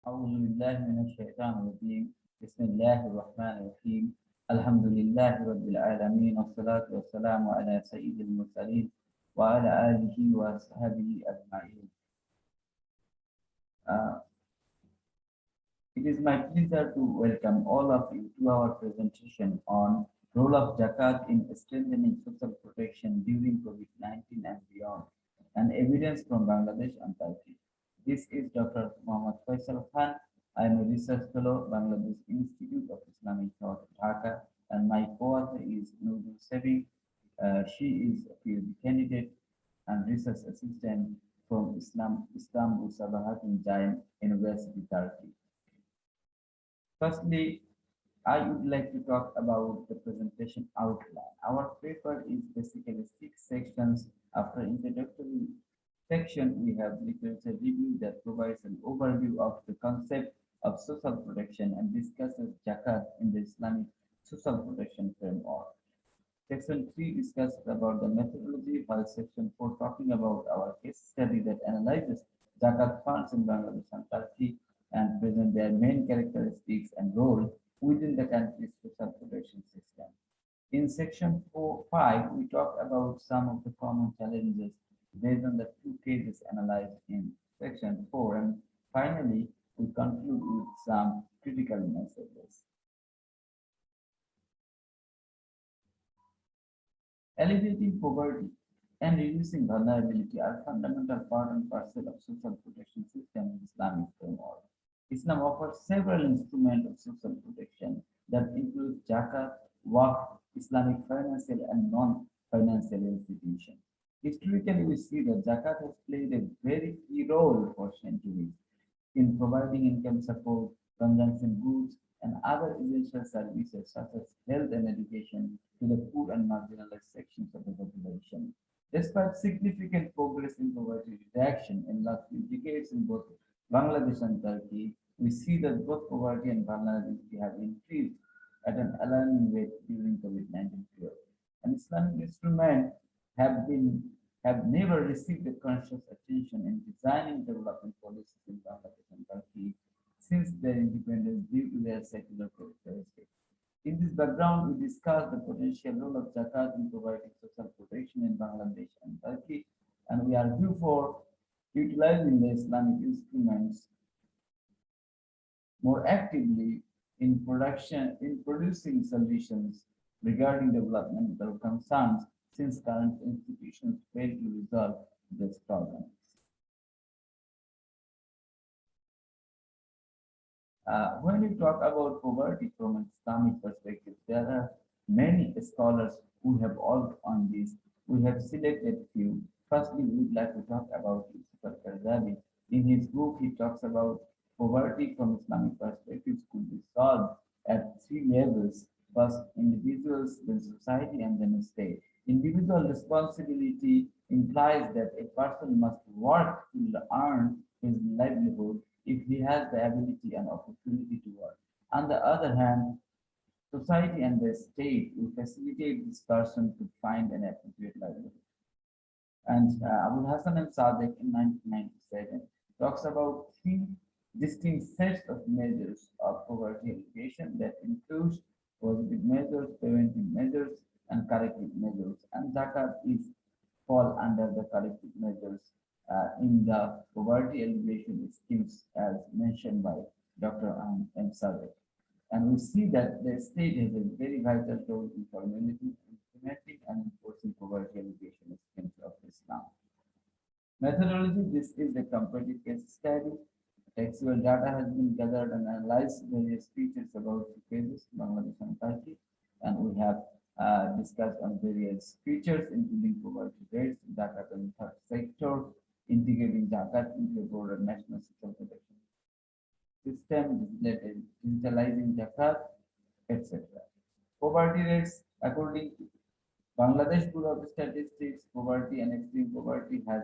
أعوذ بالله من الشيطان الرجيم بسم الله الرحمن الرحيم الحمد لله رب العالمين والصلاة والسلام على سيد المرسلين وعلى آله وصحبه أجمعين. Uh, it is my pleasure to welcome all of you to our presentation on role of Zakat in strengthening social protection during COVID-19 and beyond, and evidence from Bangladesh and Turkey. This is Dr. Mohammad Foyasal Khan. I am a research fellow, Bangladesh Institute of Islamic Thought, Dhaka, and my co-author is Nurgül Sevinç. She is a PhD candidate and research assistant from Istanbul Sabahattin Jain University, Turkey. Firstly, I would like to talk about the presentation outline. Our paper is basically 6 sections. After introductory section, we have literature review that provides an overview of the concept of social protection and discusses Zakat in the Islamic social protection framework. Section 3 discusses about the methodology, while Section 4 talking about our case study that analyzes Zakat funds in Bangladesh and Turkey and present their main characteristics and role within the country's social protection system. In Section 5, we talk about some of the common challenges based on the 2 cases analyzed in Section 4, and finally, we conclude with some critical messages. Alleviating poverty and reducing vulnerability are fundamental part and parcel of social protection system in Islamic framework. Islam offers several instruments of social protection that include zakat, waqf, Islamic financial and non-financial institutions. Historically, we see that zakat has played a very key role for centuries in providing income support, consumption goods, and other essential services such as health and education to the poor and marginalized sections of the population. Despite significant progress in poverty reduction in last few decades in both Bangladesh and Turkey, we see that both poverty and vulnerability have increased at an alarming rate during COVID-19 period. And Islamic instruments have never received a conscious attention in designing development policies in Bangladesh and Turkey since their independence due to their secular characteristics. In this background, we discuss the potential role of Zakat in providing social protection in Bangladesh and Turkey, and we argue for utilizing the Islamic instruments more actively in producing solutions regarding developmental concerns since current institutions fail to resolve these problems. When we talk about poverty from an Islamic perspective, there are many scholars who have worked on this. We have selected few. Firstly, we would like to talk about Yusuf al-Qaradawi. In his book, he talks about poverty from Islamic perspectives could be solved at 3 levels. First, individuals, then society, and then the state. Individual responsibility implies that a person must work to earn his livelihood if he has the ability and opportunity to work. On the other hand, society and the state will facilitate this person to find an appropriate livelihood. And Abul Hassan and Sadek in 1997 talks about 3 distinct sets of measures of poverty alleviation that includes positive measures, preventive measures, and corrective measures. And Zakat is fall under the corrective measures in the poverty alleviation schemes as mentioned by Dr. M. Sadek. And we see that the state has a very vital role in implementing and enforcing poverty alleviation schemes of Islam. Methodology, this is a comparative case study. Textual data has been gathered and analyzed various features about the cases, Bangladesh and Turkey, and we have discussed on various features, including poverty rates, Zakat and third sector, integrating Zakat into a broader national social protection system, digitalizing Zakat, etc. Poverty rates, according to Bangladesh Bureau of Statistics, poverty and extreme poverty has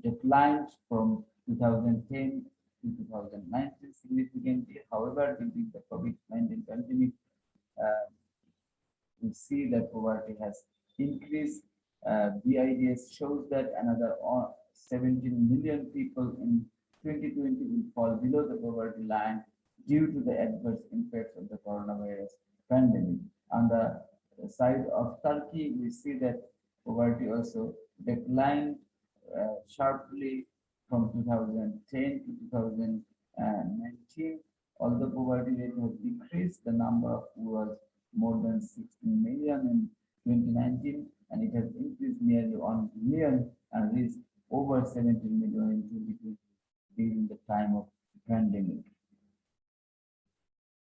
declined from 2010 to 2019 significantly. However, during the COVID-19 pandemic, we see that poverty has increased. BIDS shows that another 17 million people in 2020 will fall below the poverty line due to the adverse impacts of the coronavirus pandemic. On the side of Turkey, we see that poverty also declined sharply from 2010 to 2019. Although poverty rate has decreased, the number of poor was more than 16 million in 2019, and it has increased nearly 1 million and reached over 17 million in 2020 during the time of pandemic.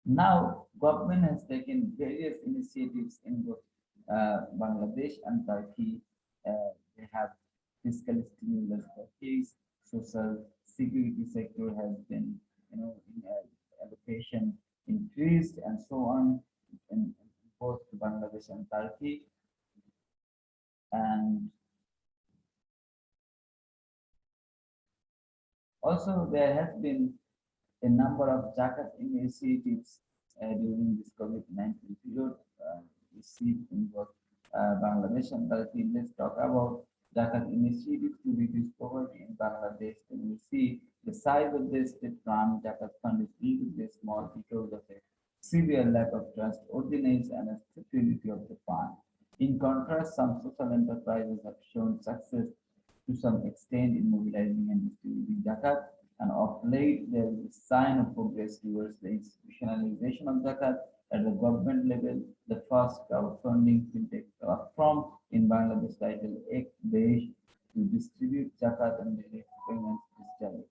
Now, government has taken various initiatives in both Bangladesh and Turkey. They have fiscal stimulus package, social security sector has been, in allocation increased, and so on in both Bangladesh and Turkey. And also, there has been a number of Zakat initiatives during this COVID-19 period received in both Bangladesh and Turkey. Let's talk about Zakat initiatives to reduce poverty in Bangladesh. And we see the size of the state-run Zakat fund is relatively small because of a severe lack of trustworthiness and stability of the fund. In contrast, some social enterprises have shown success to some extent in mobilizing and distributing Zakat, and of late there is a sign of progress towards the institutionalization of Zakat at the government level. The first crowdfunding fintech platform in Bangladesh titled Ek Desh to distribute Zakat and direct payments digitally.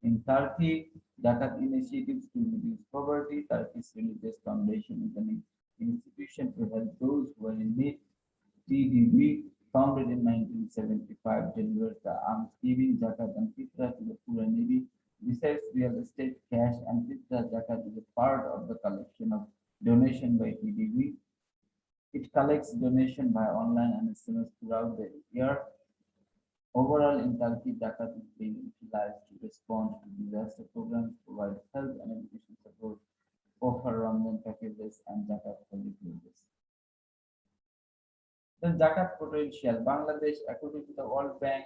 In Turkey, Zakat initiatives to reduce poverty. Turkey's Religious Foundation is an institution to help those who are in need. TDB, founded in 1975, delivers the alms-giving, Zakat, and Fitra to the poor and needy. Besides real estate, cash, and Fitra, Zakat is a part of the collection of donation by TDB. It collects donation by online and SMS throughout the year. Overall, in Turkey, Zakat is being utilized to respond to disaster programs, provide health and education support, offer Ramadan packages, and Zakat holidays. The Zakat potential. Bangladesh, according to the World Bank,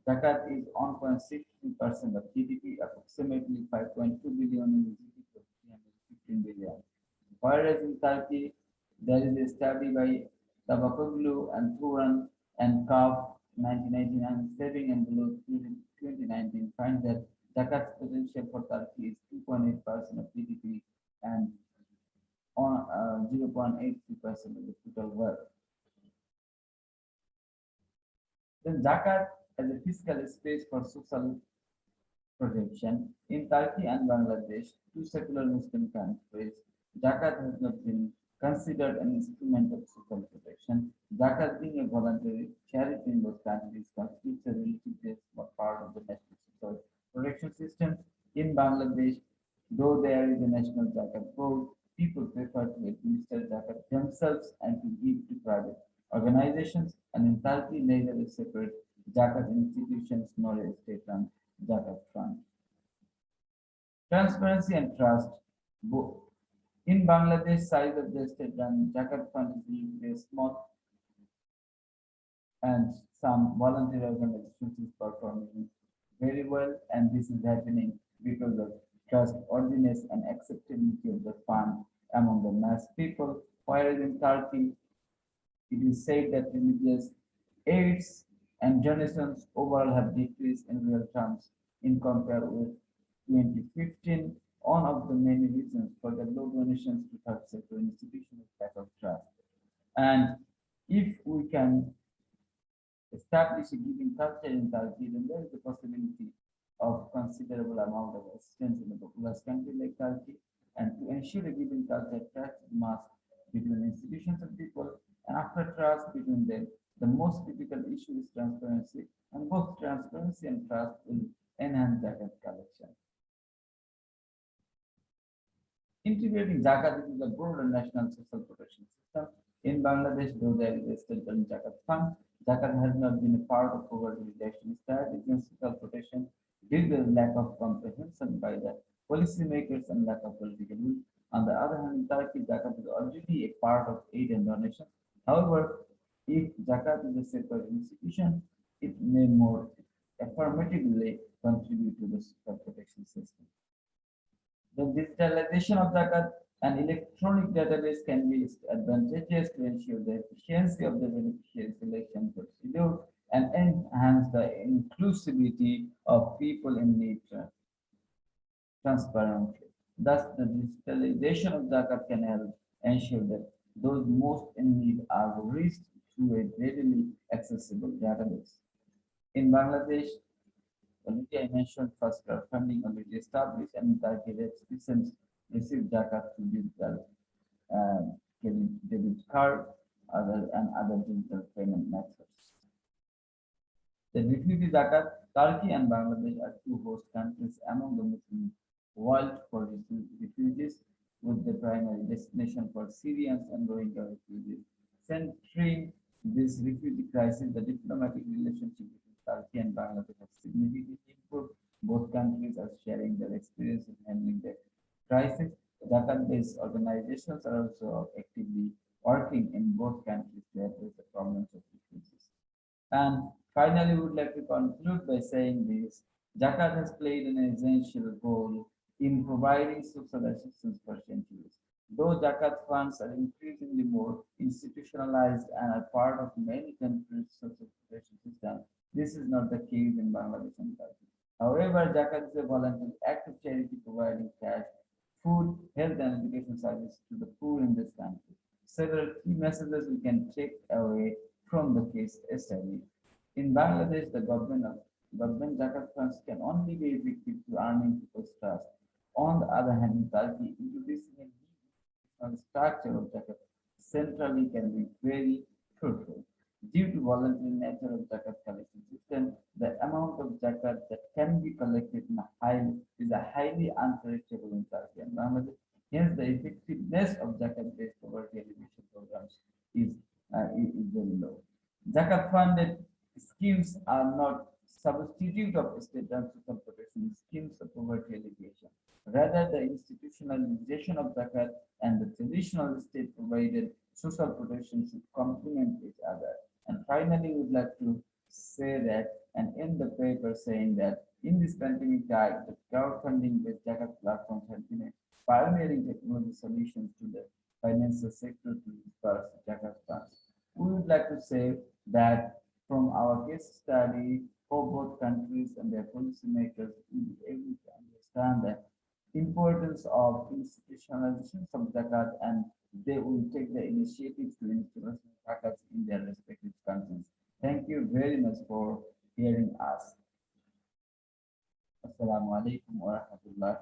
Zakat is 1.63% of GDP, approximately 5.2 billion in GDP of 315 billion. Whereas in Turkey, there is a study by Tabakoglu and Turan and Kaf 1999 saving envelope 2019 finds that Zakat's potential for Turkey is 2.8% of GDP and on 0.83% of the total wealth. Then Zakat as a fiscal space for social protection. In Turkey and Bangladesh, two secular Muslim countries, Zakat has not been considered an instrument of social protection. Zakat, being a voluntary charity in those countries, constitutes a relatively small part of the national social protection system. In Bangladesh, though there is a national Zakat board, people prefer to administer Zakat themselves and to give to private organizations. And in Turkey, neither a separate Zakat institutions nor a state-run Zakat fund. Transparency and trust. Both. In Bangladesh, size of the state-run Zakat fund is usually small, and some voluntary organizations is performing very well, and this is happening because of trustworthiness and acceptability of the fund among the mass people. Whereas in Turkey, it is said that religious aids and donations overall have decreased in real terms in compare with 2015. One of the many reasons for the low donations to third sector institutions is lack of trust. And if we can establish a giving culture in Turkey, then there is a possibility of considerable amount of assistance in a populous country like Turkey. And to ensure a giving culture, trust must between institutions and people, and after trust between them, the most critical issue is transparency, and both transparency and trust will enhance Zakat collection. Integrating Zakat into the broader national social protection system. In Bangladesh, though there is a state-run Zakat fund, Zakat has not been a part of poverty reduction strategy and social protection due to the lack of comprehension by the policymakers and lack of political will. On the other hand, in Turkey, Zakat is already a part of aid and donation. However, if Zakat is a separate institution, it may more affirmatively contribute to the social protection system. The digitalization of Zakat and electronic database can be advantageous to ensure the efficiency of the beneficiary selection procedure and enhance the inclusivity of people in need transparently. Thus, the digitalization of Zakat can help ensure that those most in need are reached through a readily accessible database. In Bangladesh, already I mentioned first funding already established and targeted citizens receive Zakat through digital debit card and other digital payment methods. The refugee Zakat, Turkey and Bangladesh are two host countries among the Muslim world for refugees, with the primary destination for Syrians and Rohingya refugees. Centering this refugee crisis, the diplomatic relationship between Turkey and Bangladesh has significantly improved. Both countries are sharing their experience in handling the crisis. Zakat-based organizations are also actively working in both countries to address the problems of refugees. And finally, we would like to conclude by saying this. Zakat has played an essential role in providing social assistance for centuries. Though Zakat funds are increasingly more institutionalized and are part of many countries' social protection system, this is not the case in Bangladesh and Turkey. However, Zakat is a voluntary act of charity providing cash, food, health, and education services to the poor in this country. Several key messages we can take away from the case study. In Bangladesh, the government Zakat funds can only be effective to earning people's trust. On the other hand, in Turkey, introducing a new structure of Zakat centrally can be very fruitful. Due to voluntary nature of Zakat collection system, the amount of Zakat that can be collected is a highly unpredictable in Turkey and Bangladesh. Hence, the effectiveness of Zakat-based poverty elimination programs is very low. Zakat funded schemes are not substitute of state and social protection schemes of poverty alleviation. Rather, the institutionalization of Zakat and the traditional state provided social protection should complement each other. And finally, we would like to say that and end the paper saying that in this pandemic time, the crowdfunding based Zakat platforms have been a pioneering technology solutions to the financial sector to disperse Zakat funds. We would like to say that from our case study for both countries and their policymakers, we will be able to understand the importance of institutionalization of Zakat, and they will take the initiative to institutionalize Zakat in their respective countries. Thank you very much for hearing us. Assalamu alaikum wa rahmatullahi